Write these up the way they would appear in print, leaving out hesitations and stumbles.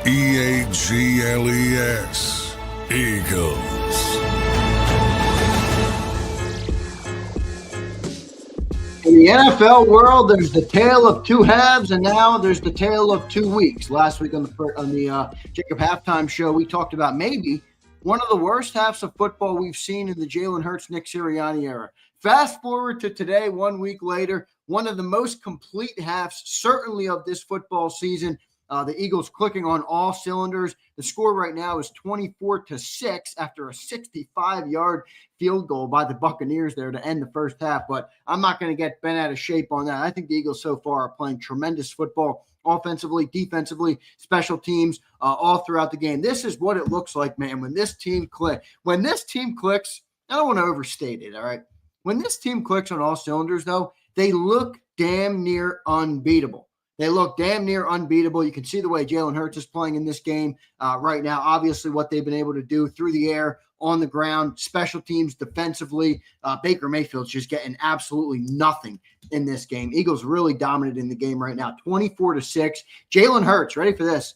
EAGLES, Eagles. In the NFL world, there's the tale of two halves, and now there's the tale of 2 weeks. Last week on the JAKIB Halftime Show, we talked about maybe one of the worst halves of football we've seen in the Jalen Hurts, Nick Sirianni era. Fast forward to today, 1 week later, one of the most complete halves, certainly of this football season. The Eagles clicking on all cylinders. The score right now is 24-6 after a 65-yard field goal by the Buccaneers there to end the first half. But I'm not going to get bent out of shape on that. I think the Eagles so far are playing tremendous football, offensively, defensively, special teams, all throughout the game. This is what it looks like, man, when this team clicks. When this team clicks, I don't want to overstate it, all right? When this team clicks on all cylinders, though, they look damn near unbeatable. They look damn near unbeatable. You can see the way Jalen Hurts is playing in this game right now. Obviously, what they've been able to do through the air, on the ground, special teams, defensively. Baker Mayfield's just getting absolutely nothing in this game. Eagles really dominant in the game right now, 24-6. Jalen Hurts, ready for this,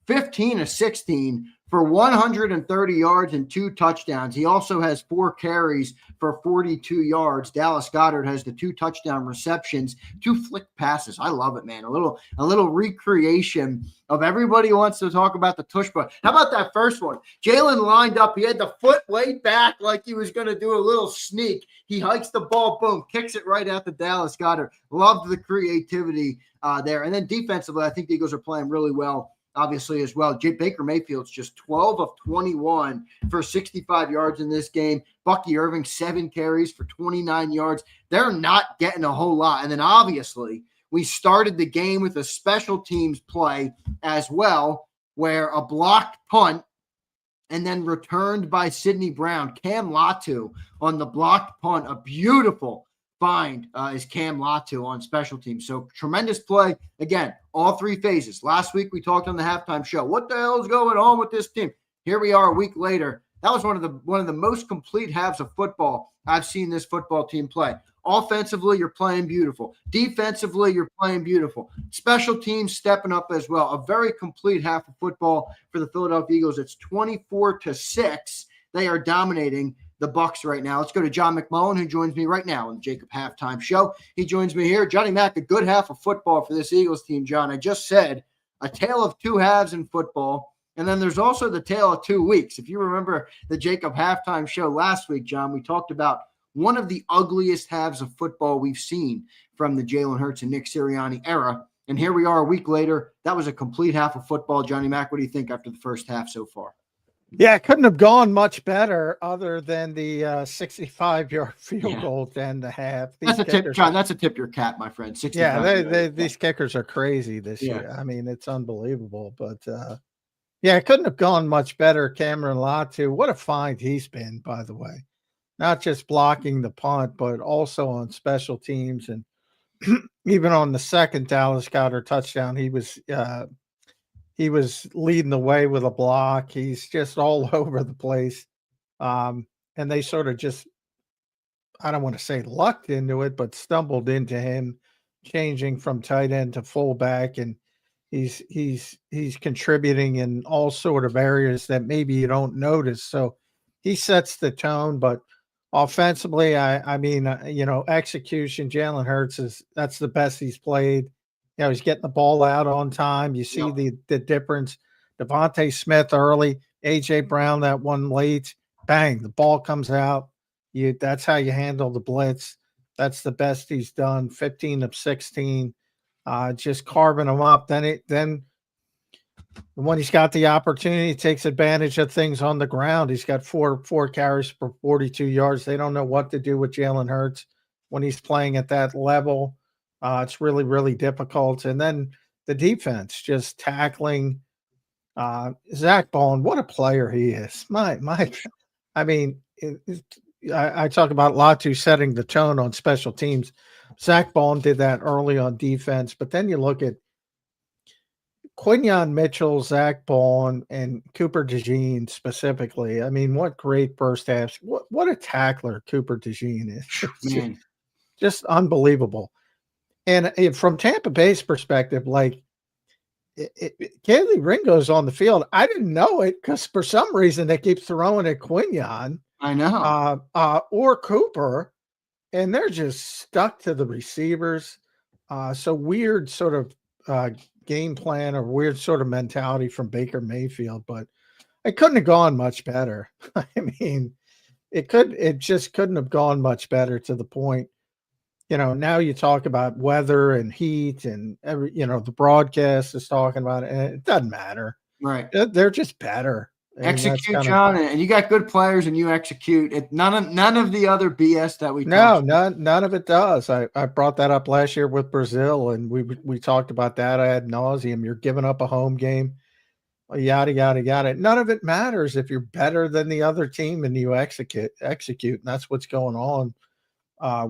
15-16 for 130 yards and 2 touchdowns. He also has 4 carries for 42 yards. Dallas Goedert has the 2 touchdown receptions, 2 flick passes. I love it, man. A little recreation of everybody who wants to talk about the tush push. How about that first one? Jalen lined up. He had the foot laid back like he was going to do a little sneak. He hikes the ball, boom, kicks it right out to Dallas Goedert. Loved the creativity there. And then defensively, I think the Eagles are playing really well. Obviously, as well. Baker Mayfield's just 12 of 21 for 65 yards in this game. Bucky Irving, 7 carries for 29 yards. They're not getting a whole lot. And then, obviously, we started the game with a special teams play as well, where a blocked punt and then returned by Sidney Brown. Cam Latu on the blocked punt, a beautiful find is Cam Latu on special teams. So tremendous play. Again, all 3 phases. Last week we talked on the halftime show. What the hell is going on with this team? Here we are a week later. That was one of the most complete halves of football I've seen this football team play. Offensively, you're playing beautiful. Defensively, you're playing beautiful. Special teams stepping up as well. A very complete half of football for the Philadelphia Eagles. It's 24-6. They are dominating the Bucs right now. Let's go to John McMullen, who joins me right now on the JAKIB Halftime Show. He joins me here. Johnny Mac, a good half of football for this Eagles team, John. I just said a tale of 2 halves in football, and then there's also the tale of 2 weeks. If you remember the JAKIB Halftime Show last week, John, we talked about one of the ugliest halves of football we've seen from the Jalen Hurts and Nick Sirianni era. And here we are a week later. That was a complete half of football. Johnny Mac, what do you think after the first half so far? Yeah, it couldn't have gone much better other than the 65-yard field goal to end the half. That's a tip, John. That's a tip your cap, my friend. These kickers are crazy this year. I mean, it's unbelievable. But, it couldn't have gone much better. Cameron Latu, what a find he's been, by the way. Not just blocking the punt, but also on special teams. And even on the second Dallas Goedert touchdown, he was leading the way with a block. He's just all over the place. And they sort of just, I don't want to say lucked into it, but stumbled into him changing from tight end to fullback. And he's contributing in all sort of areas that maybe you don't notice. So he sets the tone, but offensively, I mean, execution, Jalen Hurts that's the best he's played. He's getting the ball out on time. You see the difference. DeVonta Smith early, A.J. Brown that one late. Bang, the ball comes out. That's how you handle the blitz. That's the best he's done. 15 of 16, just carving them up. Then when he's got the opportunity, he takes advantage of things on the ground. He's got four carries for 42 yards. They don't know what to do with Jalen Hurts when he's playing at that level. It's really, really difficult. And then the defense just tackling Zach Bond. What a player he is. I mean, I talk about Latu setting the tone on special teams. Zach Bond did that early on defense, but then you look at Quinyon Mitchell, Zach Bond, and Cooper DeJean specifically. I mean, what great first halves. What a tackler Cooper DeJean is. Just unbelievable. And from Tampa Bay's perspective, like, Kaylee Ringo's on the field. I didn't know it because for some reason they keep throwing at Quinion. I know. Or Cooper, and they're just stuck to the receivers. So weird sort of game plan or weird sort of mentality from Baker Mayfield, but it couldn't have gone much better. I mean, it just couldn't have gone much better to the point. Now you talk about weather and heat and the broadcast is talking about it, and it doesn't matter. Right. They're just better. Execute, John, and you got good players and you execute. None of the other BS that we none of it does. I brought that up last year with Brazil, and we talked about that ad nauseum. You're giving up a home game, yada yada yada. None of it matters if you're better than the other team and you execute, and that's what's going on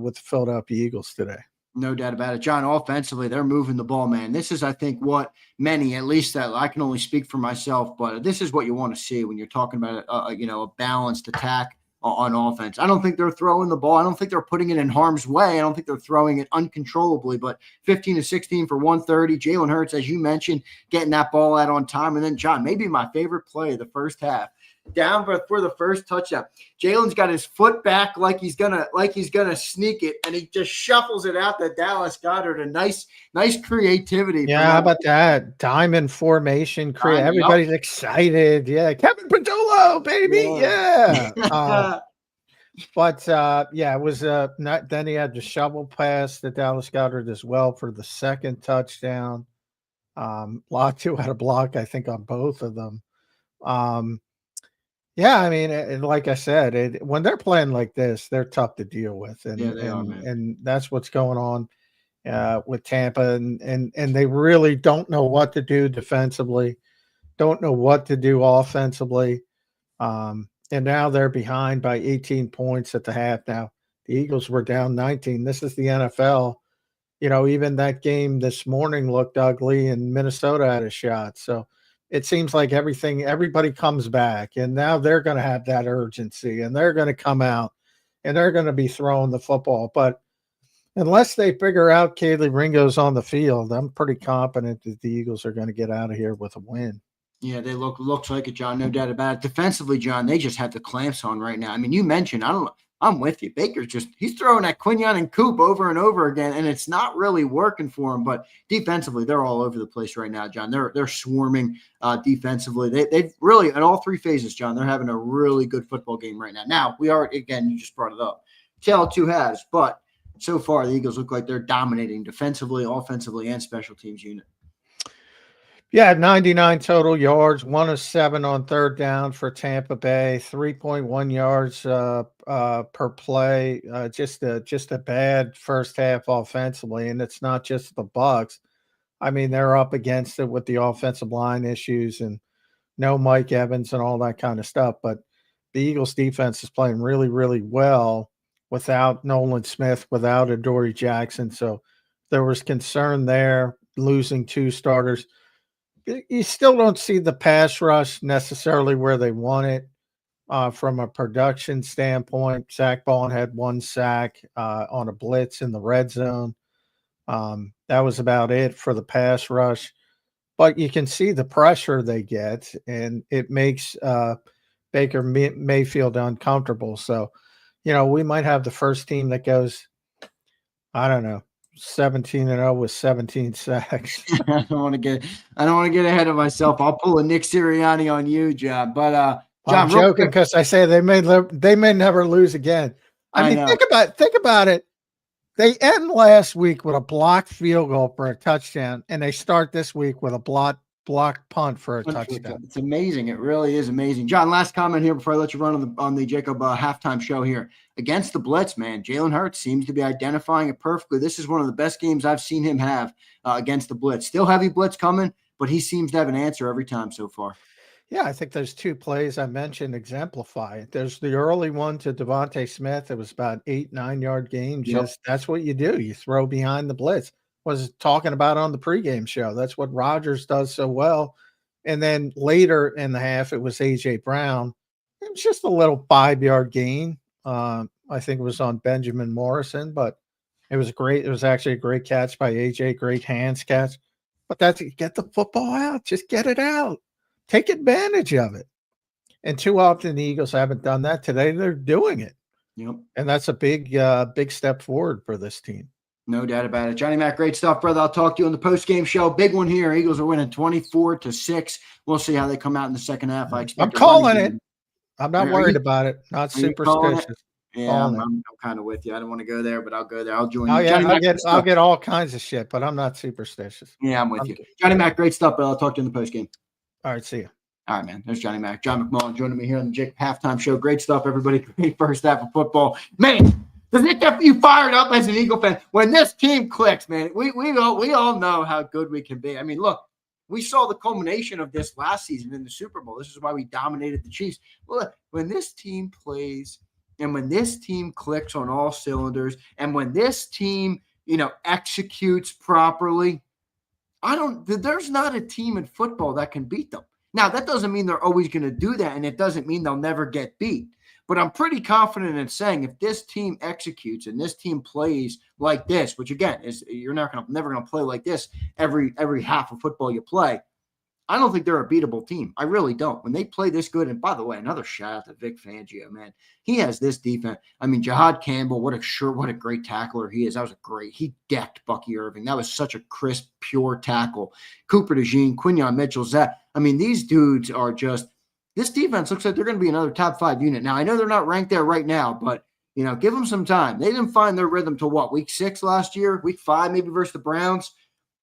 with the Philadelphia Eagles today. No doubt about it. John, offensively, they're moving the ball, man. This is, I think, what many, at least that I can only speak for myself, but this is what you want to see when you're talking about, a balanced attack on offense. I don't think they're throwing the ball. I don't think they're putting it in harm's way. I don't think they're throwing it uncontrollably, but 15 to 16 for 130. Jalen Hurts, as you mentioned, getting that ball out on time. And then, John, maybe my favorite play of the first half. Down for the first touchdown. Jalen's got his foot back like he's gonna sneak it, and he just shuffles it out to Dallas Goedert. A nice creativity. Yeah, how about that? Diamond formation. Everybody's excited. Yeah, Kevin Padula, baby. Yeah. It was not. Then he had the shovel pass to Dallas Goedert as well for the second touchdown. Latu had a block, I think, on both of them. Yeah, I mean, like I said, when they're playing like this, they're tough to deal with, and and that's what's going on with Tampa, and they really don't know what to do defensively, don't know what to do offensively, and now they're behind by 18 points at the half. Now the Eagles were down 19. This is the NFL. Even that game this morning looked ugly, and Minnesota had a shot. So it seems like everybody comes back, and now they're going to have that urgency, and they're going to come out, and they're going to be throwing the football. But unless they figure out Kaylee Ringo's on the field, I'm pretty confident that the Eagles are going to get out of here with a win. Yeah, they looks like it, John. No doubt about it. Defensively, John, they just have the clamps on right now. I mean, you mentioned, I'm with you. Baker's he's throwing at Quinion and Coop over and over again, and it's not really working for him. But defensively, they're all over the place right now, John. They're swarming defensively. They've really, at all three phases, John, they're having a really good football game right now. Now, we are, again, you just brought it up, tale of two halves, but so far the Eagles look like they're dominating defensively, offensively, and special teams unit. Yeah, 99 total yards, 1 of 7 on third down for Tampa Bay, 3.1 yards per play. Just a bad first half offensively, and it's not just the Bucs. I mean, they're up against it with the offensive line issues and no Mike Evans and all that kind of stuff. But the Eagles defense is playing really, really well without Nolan Smith, without Adoree Jackson. So there was concern there, losing 2 starters. You still don't see the pass rush necessarily where they want it from a production standpoint. Zach Bond had 1 sack on a blitz in the red zone. That was about it for the pass rush. But you can see the pressure they get, and it makes Baker Mayfield uncomfortable. So, we might have the first team that goes, I don't know, 17-0 with 17 sacks. I don't want to get ahead of myself. I'll pull a Nick Sirianni on you, John. But John, I'm joking because I say they may never lose again. I mean, think about it. They end last week with a blocked field goal for a touchdown, and they start this week with a blocked punt for a touchdown. It's amazing. It really is amazing. John, last comment here before I let you run on the JAKIB halftime show here. Against the blitz, man, Jalen Hurts seems to be identifying it perfectly. This is one of the best games I've seen him have against the blitz. Still heavy blitz coming, but he seems to have an answer every time so far. Yeah, I think those 2 plays I mentioned exemplify it. There's the early one to DeVonta Smith. It was about 8-9 yard gain. That's what you do. You throw behind the blitz. Was talking about on the pregame show. That's what Rodgers does so well. And then later in the half, it was A.J. Brown. It was just a little 5-yard gain. I think it was on Benjamin Morrison, but it was great. It was actually a great catch by A.J., great hands catch. But that's get the football out. Just get it out. Take advantage of it. And too often the Eagles haven't done that. Today they're doing it. Yep. And that's a big step forward for this team. No doubt about it. Johnny Mac, great stuff, brother. I'll talk to you on the post-game show. Big one here. Eagles are winning 24-6. We'll see how they come out in the second half. I expect. I'm calling it. I'm not worried about it. Not superstitious. Yeah, I'm kind of with you. I don't want to go there, but I'll go there. I'll join you. I'll get all kinds of shit, but I'm not superstitious. Yeah, I'm with you. Johnny Mac, great stuff, but I'll talk to you in the post-game. All right, see you. All right, man. There's Johnny Mac. John McMullen joining me here on the JAKIB Halftime Show. Great stuff, everybody. Great first half of football. Man, does it get you fired up as an Eagle fan? When this team clicks, man, we all know how good we can be. I mean, look, we saw the culmination of this last season in the Super Bowl. This is why we dominated the Chiefs. Well, when this team plays and when this team clicks on all cylinders and when this team, executes properly, there's not a team in football that can beat them. Now, that doesn't mean they're always going to do that, and it doesn't mean they'll never get beat. But I'm pretty confident in saying if this team executes and this team plays like this, which again is you're never going to play like this every half of football you play, I don't think they're a beatable team. I really don't. When they play this good, and by the way, another shout out to Vic Fangio, man. He has this defense. I mean, Jahad Campbell, what a great tackler he is. He decked Bucky Irving. That was such a crisp, pure tackle. Cooper DeJean, Quinyon Mitchell, these dudes are just, this defense looks like they're going to be another top 5 unit. Now, I know they're not ranked there right now, but, give them some time. They didn't find their rhythm till what, week 6 last year, week 5 maybe versus the Browns.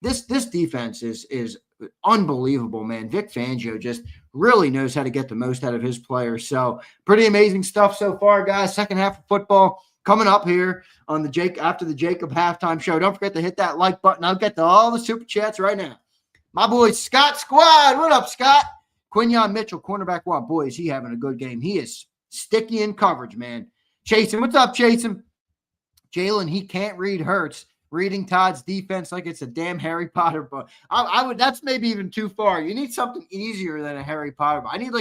This defense is unbelievable, man. Vic Fangio just really knows how to get the most out of his players. So pretty amazing stuff so far, guys. Second half of football coming up here on after the JAKIB Halftime Show. Don't forget to hit that like button. I'll get to all the super chats right now. My boy Scott Squad. What up, Scott? Quinyon Mitchell, cornerback one. Boy, is he having a good game. He is sticky in coverage, man. Chasen, what's up, Chasen? Jalen, he can't read Hurts. Reading Todd's defense like it's a damn Harry Potter book. I would. That's maybe even too far. You need something easier than a Harry Potter book. I need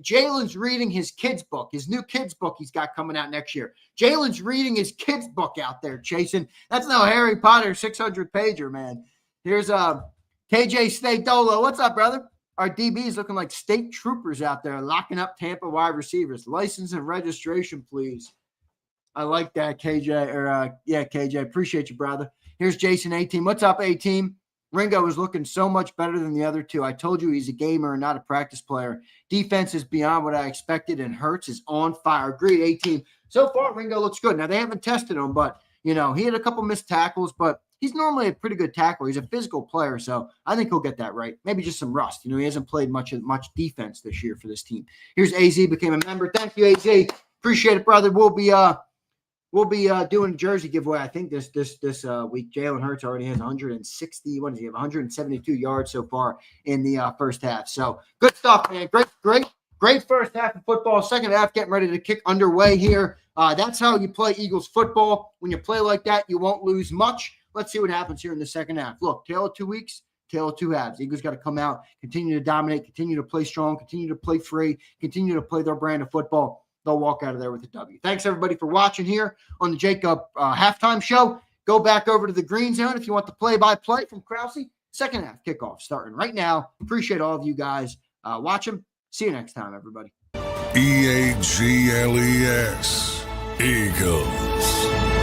Jalen's reading his kids book, his new kids book he's got coming out next year. Jalen's reading his kids book out there, Chasen. That's no Harry Potter 600 pager, man. Here's KJ State Dolo. What's up, brother? Our DBs looking like state troopers out there locking up Tampa wide receivers. License and registration, please. I like that, KJ. KJ. Appreciate you, brother. Here's Jason A-Team. What's up, A-Team? Ringo is looking so much better than the other two. I told you he's a gamer and not a practice player. Defense is beyond what I expected, and Hurts is on fire. Agreed, A-Team. So far, Ringo looks good. Now, they haven't tested him, but, he had a couple missed tackles, but he's normally a pretty good tackler. He's a physical player, so I think he'll get that right. Maybe just some rust. He hasn't played much defense this year for this team. Here's AZ, became a member. Thank you, AZ. Appreciate it, brother. We'll be doing a jersey giveaway. I think this week. Jalen Hurts already has 160. What does he have? 172 yards so far in the first half. So good stuff, man. Great first half of football. Second half getting ready to kick underway here. That's how you play Eagles football. When you play like that, you won't lose much. Let's see what happens here in the second half. Look, tale of 2 weeks, tale of 2 halves. Eagles got to come out, continue to dominate, continue to play strong, continue to play free, continue to play their brand of football. They'll walk out of there with a W. Thanks, everybody, for watching here on the JAKIB Halftime Show. Go back over to the Green Zone if you want the play-by-play from Krause. Second half kickoff starting right now. Appreciate all of you guys watching. See you next time, everybody. EAGLES, Eagles.